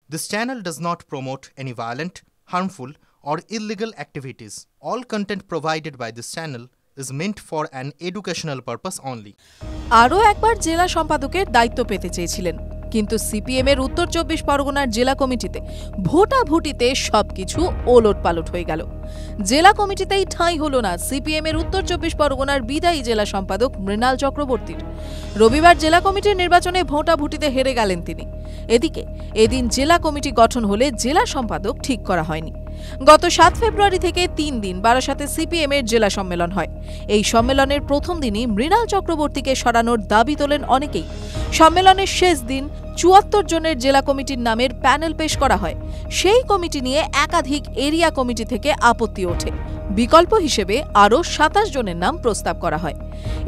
This channel does not promote any violent, harmful, or illegal activities. All content provided by this channel is meant for an educational purpose only. আরও একবার জেলা সম্পাদকের দায়িত্ব পেতে চেয়েছিলেন, কিন্তু সিপিএমের উত্তর ২৪ পরগনার জেলা কমিটিতে ভোটাভুটিতে সবকিছু ওলটপালট হয়ে গেল। জেলা কমিটিতেই ঠাঁই হলো না সিপিএমের উত্তর ২৪ পরগনার বিদায়ী জেলা সম্পাদক মৃণাল চক্রবর্তীর। রবিবার জেলা কমিটির নির্বাচনে ভোটাভুটিতে হেরে গেলেন তিনি। এদিকে এদিন জেলা কমিটি গঠন হলে জেলা সম্পাদক ঠিক করা হয়নি। গত ৭ ফেব্রুয়ারি থেকে ৩ দিন বারাসাতে সিপিএমের জেলা সম্মেলন হয়। এই সম্মেলনের প্রথম দিনই মৃণাল চক্রবর্তীকে সরানোর দাবি তোলেন অনেকেই। সম্মেলনের শেষ দিন ৭৪ জনের জেলা কমিটির নামের প্যানেল পেশ করা হয়। সেই কমিটি নিয়ে একাধিক এরিয়া কমিটি থেকে আপত্তি ওঠে। বিকল্প হিসেবে আরও ২৭ জনের নাম প্রস্তাব করা হয়।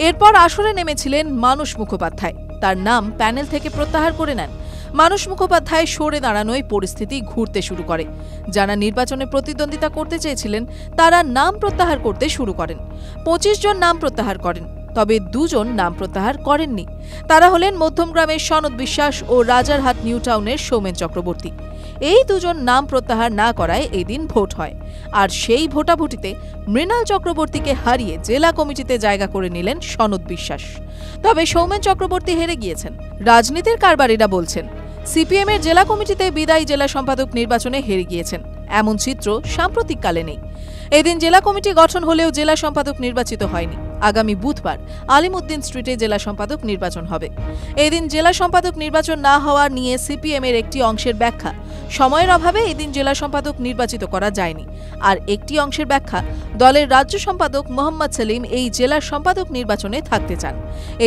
এরপর আসরে নেমেছিলেন মানস মুখোপাধ্যায়। তার নাম প্যানেল থেকে প্রত্যাহার করে নেন। মানস মুখোপাধ্যায় সরে দাঁড়ানোয় পরিস্থিতি ঘুরতে শুরু করে। যারা নির্বাচনে প্রতিদ্বন্দ্বিতা করতে চেয়েছিলেন তারা নাম প্রত্যাহার করতে শুরু করেন। ২৫ জন নাম প্রত্যাহার করেন, তবে ২ জন নাম প্রত্যাহার করেননি। তারা হলেন মধ্যমগ্রামের সনদ বিশ্বাস ও রাজারহাট নিউ টাউনের সৌমেন চক্রবর্তী। এই ২ জন নাম প্রত্যাহার না করায় এদিন ভোট হয়। আর সেই ভোটাভুটিতে মৃণাল চক্রবর্তীকে হারিয়ে জেলা কমিটিতে জায়গা করে নিলেন সনদ বিশ্বাস। তবে সৌমেন চক্রবর্তী হেরে গিয়েছেন। রাজনীতির কারবারিরা বলছেন সিপিএমের জেলা কমিটিতে বিদায়ী জেলা সম্পাদক নির্বাচনে হেরে গিয়েছেন, এমন চিত্র সাম্প্রতিককালে নেই। এদিন জেলা কমিটি গঠন হলেও জেলা সম্পাদক নির্বাচিত হয়নি। আগামী বুধবার আলিমউদ্দিন স্ট্রিটে জেলা সম্পাদক নির্বাচন হবে। এদিন জেলা সম্পাদক নির্বাচন না হওয়া নিয়ে সিপিএমের একটি অংশের ব্যাখ্যা, সময়ের অভাবে এদিন জেলা সম্পাদক নির্বাচিত করা যায়নি। আর একটি অংশের ব্যাখ্যা, দলের রাজ্য সম্পাদক মোহাম্মদ সেলিম এই জেলার সম্পাদক নির্বাচনে থাকতে চান।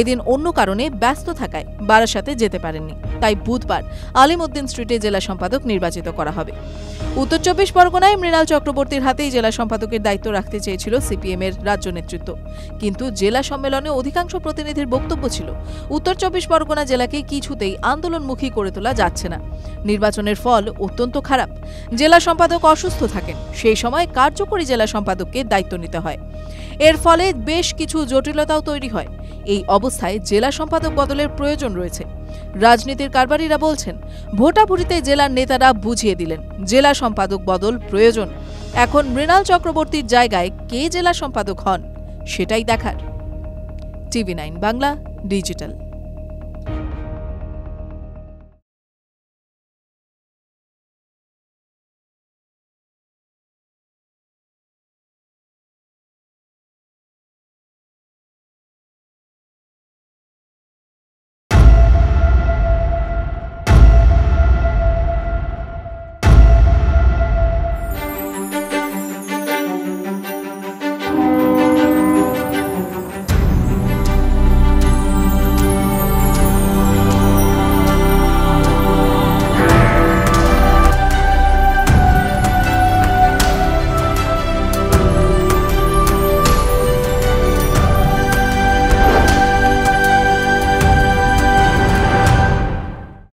এদিন অন্য কারণে ব্যস্ত থাকায় বারাসাতে যেতে পারেননি। তাই বুধবার আলিমউদ্দিন স্ট্রিটে জেলা সম্পাদক নির্বাচিত করা হবে। উত্তর ২৪ পরগনায় মৃণাল চক্রবর্তীর হাতেই জেলা সম্পাদকের দায়িত্ব রাখতে চেয়েছিল সিপিএমের রাজ্য নেতৃত্ব, কিন্তু জেলা সম্মেলনে অধিকাংশ প্রতিনিধির বক্তব্য ছিল উত্তর ২৪ পরগনা জেলাকে কিছুতেই আন্দোলনমুখী করে তোলা যাচ্ছে না। নির্বাচনের ফল অত্যন্ত খারাপ। জেলা সম্পাদক অসুস্থ থাকেন, সেই সময় কার্যকরী জেলা সম্পাদককে দায়িত্ব নিতে হয়। এর ফলে বেশ কিছু জটিলতাও তৈরি হয়। এই অবস্থায় জেলা সম্পাদক বদলের প্রয়োজন রয়েছে। রাজনীতির কারবারিরা বলছেন ভোটাভুটিতে জেলার নেতারা বুঝিয়ে দিলেন জেলা সম্পাদক বদল প্রয়োজন। এখন মৃণাল চক্রবর্তীর জায়গায় কে জেলা সম্পাদক হন সেটাই দেখার। টিভি9 বাংলা ডিজিটাল।